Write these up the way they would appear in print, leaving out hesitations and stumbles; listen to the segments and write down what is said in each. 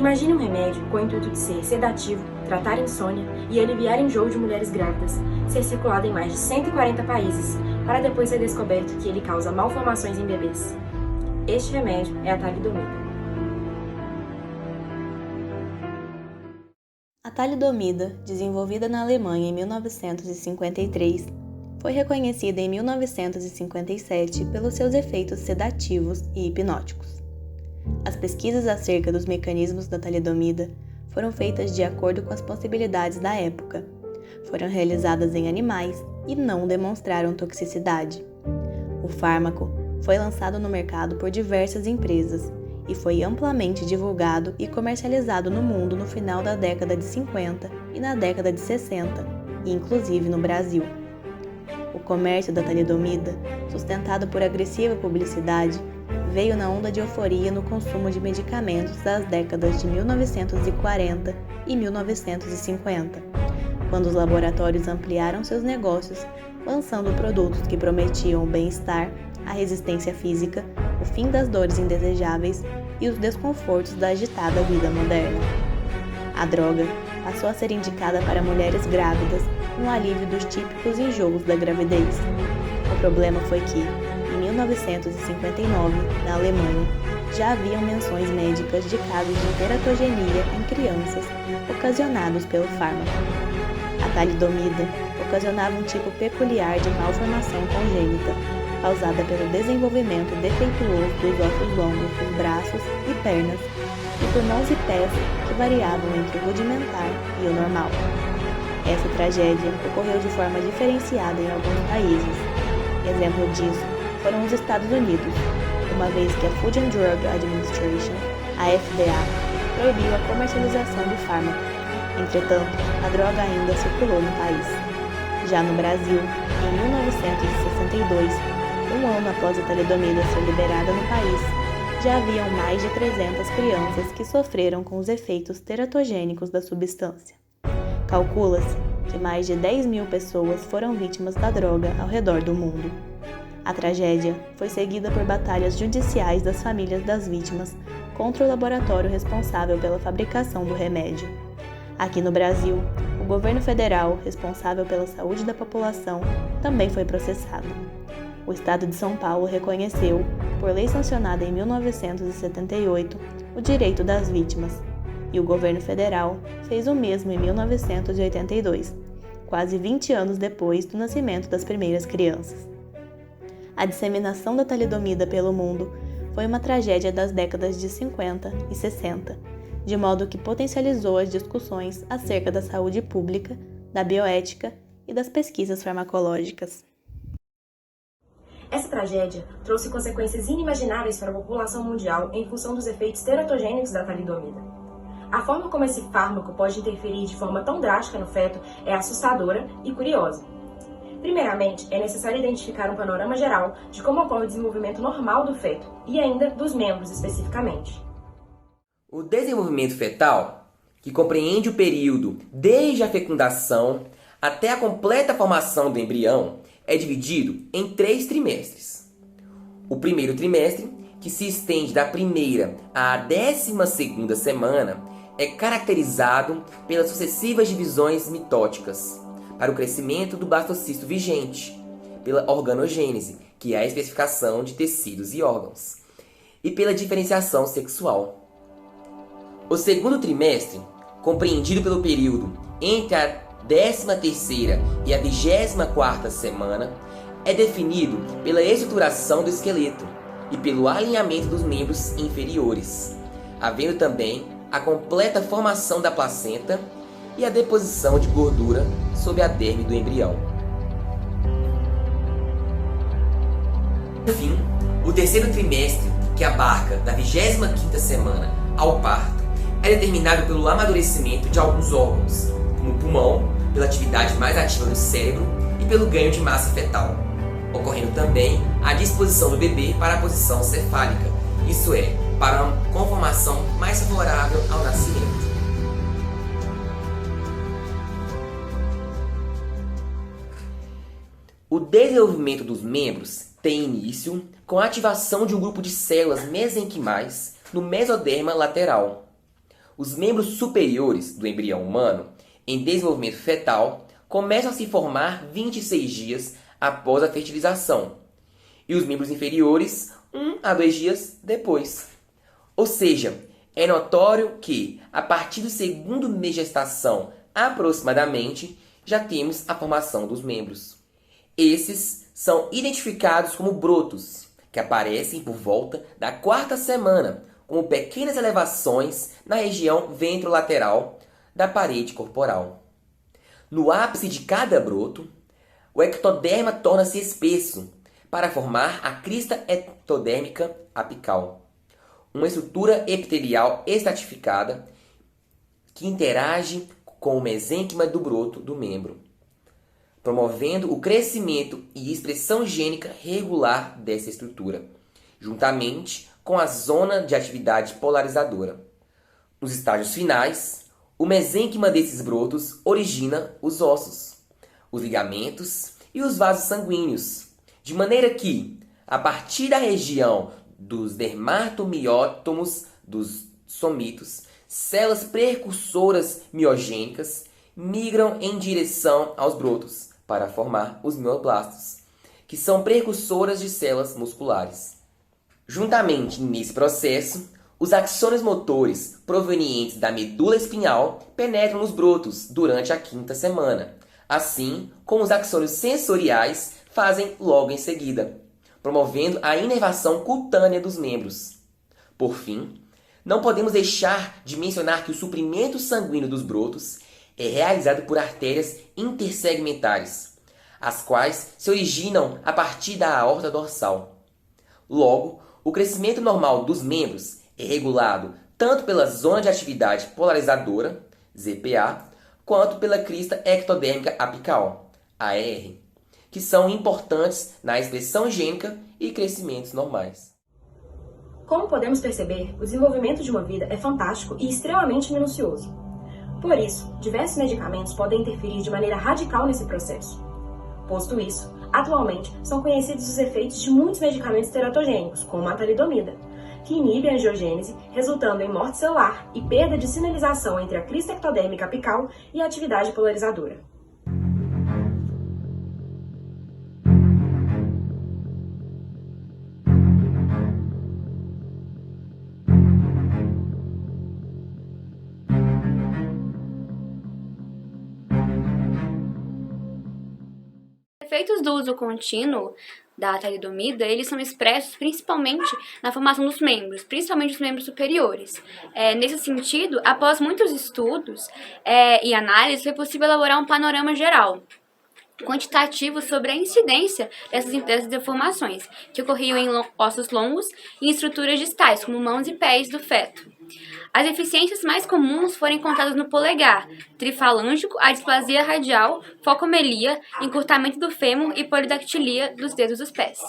Imagine um remédio com o intuito de ser sedativo, tratar insônia e aliviar enjoo de mulheres grávidas, ser circulado em mais de 140 países, para depois ser descoberto que ele causa malformações em bebês. Este remédio é a talidomida. A talidomida, desenvolvida na Alemanha em 1953, foi reconhecida em 1957 pelos seus efeitos sedativos e hipnóticos. As pesquisas acerca dos mecanismos da talidomida foram feitas de acordo com as possibilidades da época. Foram realizadas em animais e não demonstraram toxicidade. O fármaco foi lançado no mercado por diversas empresas e foi amplamente divulgado e comercializado no mundo no final da década de 50 e na década de 60, e inclusive no Brasil. O comércio da talidomida, sustentado por agressiva publicidade, veio na onda de euforia no consumo de medicamentos das décadas de 1940 e 1950, quando os laboratórios ampliaram seus negócios, lançando produtos que prometiam o bem-estar, a resistência física, o fim das dores indesejáveis e os desconfortos da agitada vida moderna. A droga passou a ser indicada para mulheres grávidas no alívio dos típicos enjoos da gravidez. O problema foi que, em 1959, na Alemanha, já haviam menções médicas de casos de teratogenia em crianças ocasionados pelo fármaco. A talidomida ocasionava um tipo peculiar de malformação congênita, causada pelo desenvolvimento defeituoso dos ossos longos dos braços e pernas e por mãos e pés que variavam entre o rudimentar e o normal. Essa tragédia ocorreu de forma diferenciada em alguns países. Exemplo disso foram os Estados Unidos, uma vez que a Food and Drug Administration, a FDA, proibiu a comercialização do fármaco. Entretanto, a droga ainda circulou no país. Já no Brasil, em 1962, um ano após a talidomida ser liberada no país, já haviam mais de 300 crianças que sofreram com os efeitos teratogênicos da substância. Calcula-se que mais de 10 mil pessoas foram vítimas da droga ao redor do mundo. A tragédia foi seguida por batalhas judiciais das famílias das vítimas contra o laboratório responsável pela fabricação do remédio. Aqui no Brasil, o governo federal, responsável pela saúde da população, também foi processado. O Estado de São Paulo reconheceu, por lei sancionada em 1978, o direito das vítimas, e o governo federal fez o mesmo em 1982, quase 20 anos depois do nascimento das primeiras crianças. A disseminação da talidomida pelo mundo foi uma tragédia das décadas de 50 e 60, de modo que potencializou as discussões acerca da saúde pública, da bioética e das pesquisas farmacológicas. Essa tragédia trouxe consequências inimagináveis para a população mundial em função dos efeitos teratogênicos da talidomida. A forma como esse fármaco pode interferir de forma tão drástica no feto é assustadora e curiosa. Primeiramente, é necessário identificar um panorama geral de como ocorre o desenvolvimento normal do feto e ainda dos membros especificamente. O desenvolvimento fetal, que compreende o período desde a fecundação até a completa formação do embrião, é dividido em 3 trimestres. O primeiro trimestre, que se estende da primeira à 12ª semana, é caracterizado pelas sucessivas divisões mitóticas para o crescimento do blastocisto vigente, pela organogênese, que é a especificação de tecidos e órgãos, e pela diferenciação sexual. O segundo trimestre, compreendido pelo período entre a 13ª e a 24ª semana, é definido pela estruturação do esqueleto e pelo alinhamento dos membros inferiores, havendo também a completa formação da placenta e a deposição de gordura sobre a derme do embrião. Por fim, o terceiro trimestre, que abarca da 25ª semana ao parto, é determinado pelo amadurecimento de alguns órgãos, como o pulmão, pela atividade mais ativa do cérebro e pelo ganho de massa fetal, ocorrendo também a disposição do bebê para a posição cefálica, isso é, para uma conformação mais favorável ao nascimento. O desenvolvimento dos membros tem início com a ativação de um grupo de células mesenquimais no mesoderma lateral. os membros superiores do embrião humano, em desenvolvimento fetal, começam a se formar 26 dias após a fertilização, e os membros inferiores 1 a 2 dias depois. Ou seja, é notório que, a partir do segundo mês de gestação, aproximadamente, já temos a formação dos membros. Esses são identificados como brotos, que aparecem por volta da 4ª semana, como pequenas elevações na região ventrolateral da parede corporal. No ápice de cada broto, o ectoderma torna-se espesso para formar a crista ectodérmica apical, uma estrutura epitelial estratificada que interage com o mesênquima do broto do membro, promovendo o crescimento e expressão gênica regular dessa estrutura, juntamente com a zona de atividade polarizadora. Nos estágios finais, o mesênquima desses brotos origina os ossos, os ligamentos e os vasos sanguíneos, de maneira que, a partir da região dos dermatomiótomos dos somitos, células precursoras miogênicas migram em direção aos brotos para formar os mioblastos, que são precursoras de células musculares. Juntamente nesse processo, os axônios motores provenientes da medula espinhal penetram nos brotos durante a 5ª semana, assim como os axônios sensoriais fazem logo em seguida, promovendo a inervação cutânea dos membros. Por fim, não podemos deixar de mencionar que o suprimento sanguíneo dos brotos é realizado por artérias intersegmentares, as quais se originam a partir da aorta dorsal. Logo, o crescimento normal dos membros é regulado tanto pela zona de atividade polarizadora, ZPA, quanto pela crista ectodérmica apical, AR, que são importantes na expressão gênica e crescimentos normais. Como podemos perceber, o desenvolvimento de uma vida é fantástico e extremamente minucioso. Por isso, diversos medicamentos podem interferir de maneira radical nesse processo. Posto isso, atualmente são conhecidos os efeitos de muitos medicamentos teratogênicos, como a talidomida, que inibe a angiogênese, resultando em morte celular e perda de sinalização entre a crista ectodérmica apical e a atividade polarizadora. Os efeitos do uso contínuo da talidomida, eles são expressos principalmente na formação dos membros, principalmente os membros superiores. Nesse sentido, após muitos estudos e análises, foi possível elaborar um panorama geral, quantitativo sobre a incidência dessas deformações, que ocorriam em ossos longos e em estruturas distais, como mãos e pés do feto. As deficiências mais comuns foram encontradas no polegar, trifalângico, a displasia radial, focomelia, encurtamento do fêmur e polidactilia dos dedos dos pés.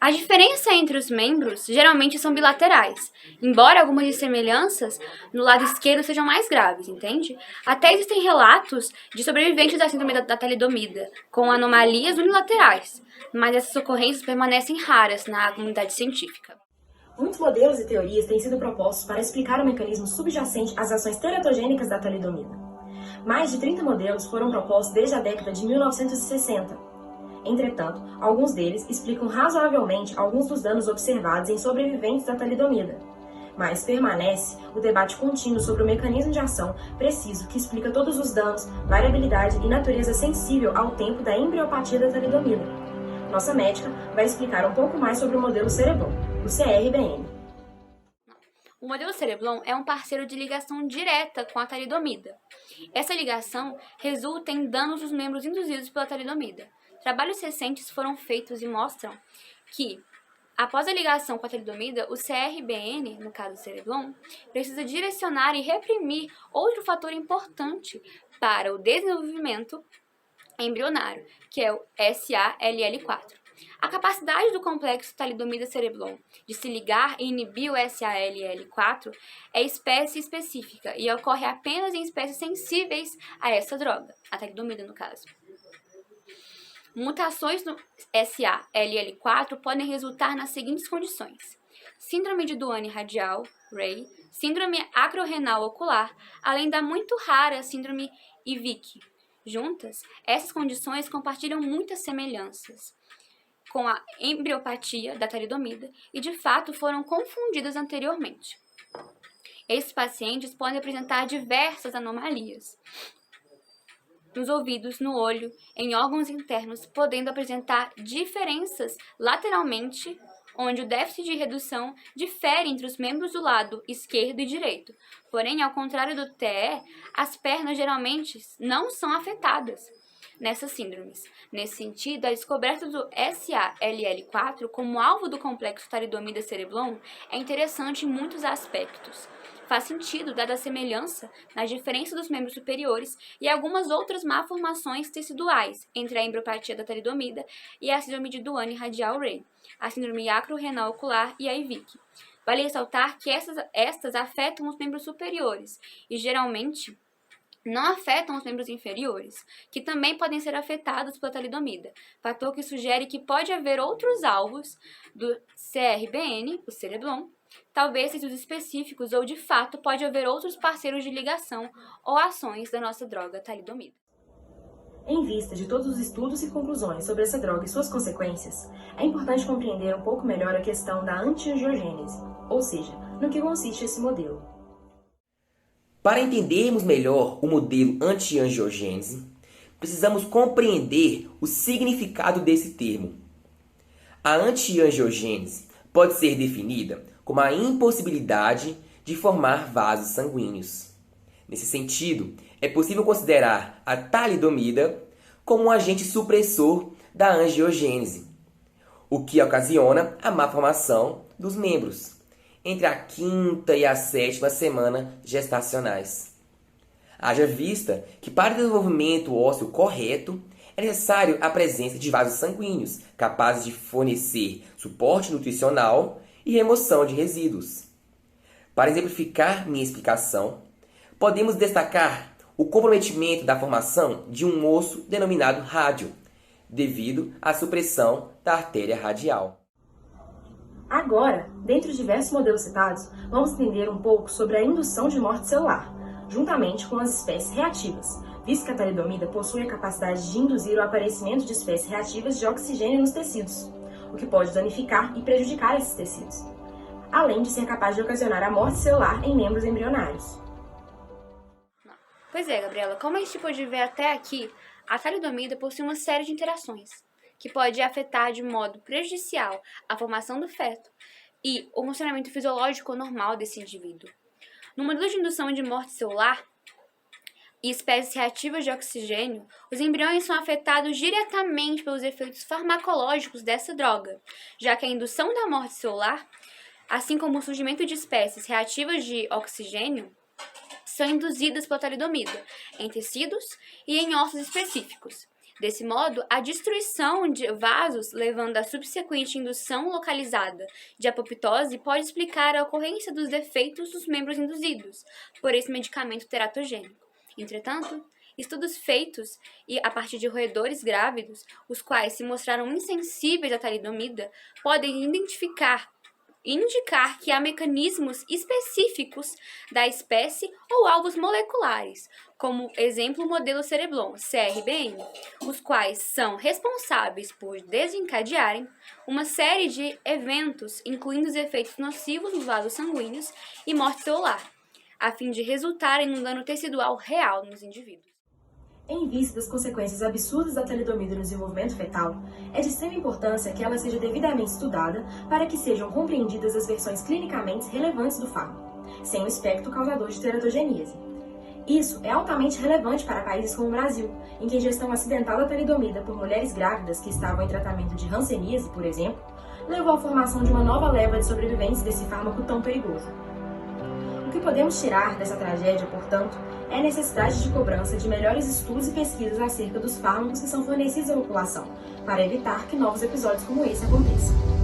A diferença entre os membros geralmente são bilaterais, embora algumas semelhanças no lado esquerdo sejam mais graves, entende? Até existem relatos de sobreviventes da síndrome da talidomida, com anomalias unilaterais, mas essas ocorrências permanecem raras na comunidade científica. Muitos modelos e teorias têm sido propostos para explicar o mecanismo subjacente às ações teratogênicas da talidomida. Mais de 30 modelos foram propostos desde a década de 1960. Entretanto, alguns deles explicam razoavelmente alguns dos danos observados em sobreviventes da talidomida. Mas permanece o debate contínuo sobre o mecanismo de ação preciso que explica todos os danos, variabilidade e natureza sensível ao tempo da embriopatia da talidomida. Nossa médica vai explicar um pouco mais sobre o modelo Cereblon, o CRBM. O modelo Cereblon é um parceiro de ligação direta com a talidomida. Essa ligação resulta em danos dos membros induzidos pela talidomida. Trabalhos recentes foram feitos e mostram que, após a ligação com a talidomida, o CRBN, no caso do Cereblon, precisa direcionar e reprimir outro fator importante para o desenvolvimento embrionário, que é o SALL4. A capacidade do complexo talidomida-cereblon de se ligar e inibir o SALL4 é espécie específica e ocorre apenas em espécies sensíveis a essa droga, a talidomida no caso. Mutações no SALL4 podem resultar nas seguintes condições: síndrome de Duane radial, Ray, síndrome acrorenal ocular, além da muito rara síndrome IVIC. Juntas, essas condições compartilham muitas semelhanças com a embriopatia da talidomida e, de fato, foram confundidas anteriormente. Esses pacientes podem apresentar diversas anomalias nos ouvidos, no olho, em órgãos internos, podendo apresentar diferenças lateralmente, onde o déficit de redução difere entre os membros do lado esquerdo e direito. Porém, ao contrário do TE, as pernas geralmente não são afetadas nessas síndromes. Nesse sentido, a descoberta do SALL4 como alvo do complexo talidomida cereblon é interessante em muitos aspectos. Faz sentido, dada a semelhança nas diferenças dos membros superiores e algumas outras malformações teciduais entre a embriopatia da talidomida e a síndrome de Duane-Radial-Ray, a síndrome acrorenal ocular e a IVIC. Vale ressaltar que estas afetam os membros superiores e, geralmente, não afetam os membros inferiores, que também podem ser afetados pela talidomida, fator que sugere que pode haver outros alvos do CRBN, o cereblon, talvez tecidos específicos ou, de fato, pode haver outros parceiros de ligação ou ações da nossa droga talidomida. Em vista de todos os estudos e conclusões sobre essa droga e suas consequências, é importante compreender um pouco melhor a questão da antiangiogênese, ou seja, no que consiste esse modelo. Para entendermos melhor o modelo antiangiogênese, precisamos compreender o significado desse termo. A antiangiogênese pode ser definida como a impossibilidade de formar vasos sanguíneos. Nesse sentido, é possível considerar a talidomida como um agente supressor da angiogênese, o que ocasiona a malformação dos membros entre a 5ª e a 7ª semana gestacionais. Haja vista que para o desenvolvimento ósseo correto é necessário a presença de vasos sanguíneos capazes de fornecer suporte nutricional e remoção de resíduos. Para exemplificar minha explicação, podemos destacar o comprometimento da formação de um osso denominado rádio, devido à supressão da artéria radial. Agora, dentre os diversos modelos citados, vamos entender um pouco sobre a indução de morte celular, juntamente com as espécies reativas, visto que a talidomida possui a capacidade de induzir o aparecimento de espécies reativas de oxigênio nos tecidos, o que pode danificar e prejudicar esses tecidos, além de ser capaz de ocasionar a morte celular em membros embrionários. Pois é, Gabriela, como a gente pôde ver até aqui, a talidomida possui uma série de interações que pode afetar de modo prejudicial a formação do feto e o funcionamento fisiológico normal desse indivíduo. No modelo de indução de morte celular e espécies reativas de oxigênio, os embriões são afetados diretamente pelos efeitos farmacológicos dessa droga, já que a indução da morte celular, assim como o surgimento de espécies reativas de oxigênio, são induzidas pela talidomida em tecidos e em ossos específicos. Desse modo, a destruição de vasos, levando à subsequente indução localizada de apoptose, pode explicar a ocorrência dos defeitos dos membros induzidos por esse medicamento teratogênico. Entretanto, estudos feitos a partir de roedores grávidos, os quais se mostraram insensíveis à talidomida, podem indicar que há mecanismos específicos da espécie ou alvos moleculares, como exemplo o modelo cereblon, CRBN, os quais são responsáveis por desencadearem uma série de eventos, incluindo os efeitos nocivos nos vasos sanguíneos e morte celular, a fim de resultarem num dano tecidual real nos indivíduos. Em vista das consequências absurdas da talidomida no desenvolvimento fetal, é de extrema importância que ela seja devidamente estudada para que sejam compreendidas as versões clinicamente relevantes do fármaco, sem o espectro causador de teratogeníase. Isso é altamente relevante para países como o Brasil, em que a ingestão acidental da talidomida por mulheres grávidas que estavam em tratamento de hanseníase, por exemplo, levou à formação de uma nova leva de sobreviventes desse fármaco tão perigoso. O que podemos tirar dessa tragédia, portanto, é a necessidade de cobrança de melhores estudos e pesquisas acerca dos fármacos que são fornecidos à população, para evitar que novos episódios como esse aconteçam.